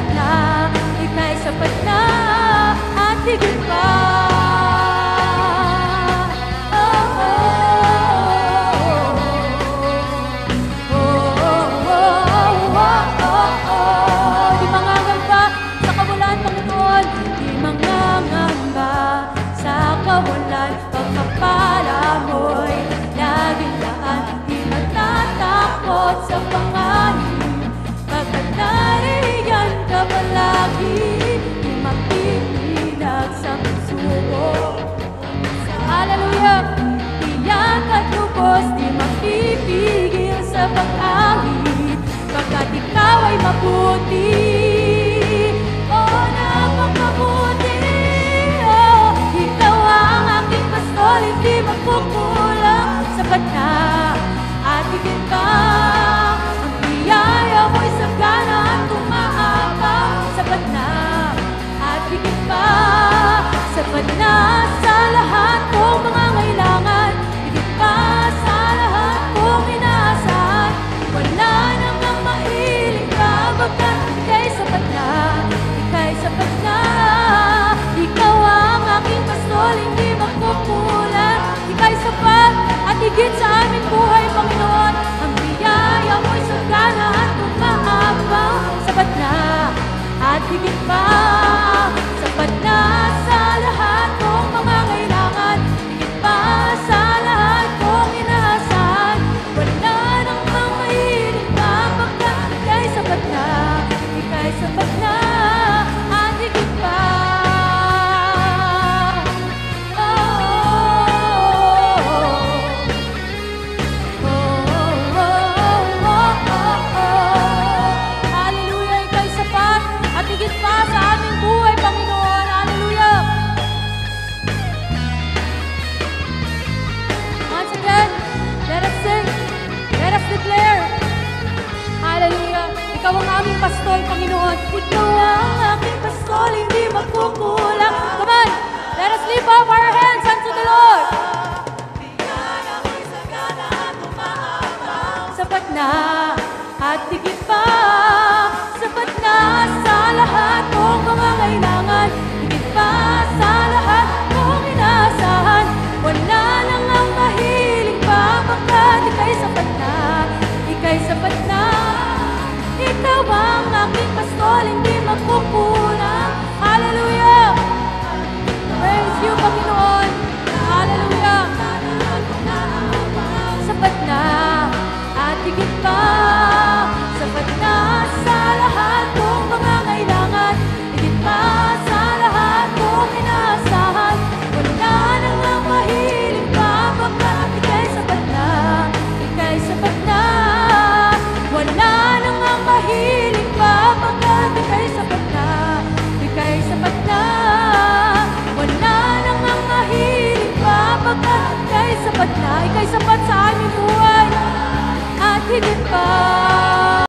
sapat na, ika'y sapat na, at higit pa. Di mangangamba sa kawalan, Panginoon, di mangangamba sa kawalan, pagpapala mo'y laging daan, di matatakot sa panganib, pagkat nariyan ka palagi, di mapipilag sa pagsubok. Hallelujah! Tiyak at lubos, di mapipigil sa pag-awit, pagkat ikaw ay mabuti. Oh, napakabuti. Oh, ikaw ang aking pastol, hindi magkukulang, sapat na at higit pa. Ang biyaya mo'y sagana at umaabang, sapat na at higit pa. Sapat na sa lahat kong mga ngailangan, higit pa sa lahat kong inaasahan. Wala namang mahiling ka, bagkat ika'y sapat na, ika'y sapat na. Ikaw ang aking pastol, hindi magkukulang, ika'y sapat at higit sa aming buhay, Panginoon. Ang biyaya mo'y sagana at umaabang, sapat na at higit pa. Sapat na sa lahat kong mga kailangan, higit pa sa lahat kong inaasahan. Wala nang mamahiling ka, pagkat ika'y sapat na, ika'y sapat na at higit pa. Hallelujah, ika'y sapat at higit pa sa aming buhay, Panginoon. Hallelujah. Once again, let us sing, let us declare. Hallelujah. Ikaw ang aming pastol, Panginoon. Ikaw ang aking pastol, hindi magkukulang. Come on, let us lift up our hands unto the Lord. Sapat na at higit pa, sapat na sa lahat kong mga kailangan, higit pa sa lahat kong inaasahan. Wala lang ang mahiling pa, pagkat ika'y sapat na, ika'y sapat na. Ikaw ang aking pastol, hindi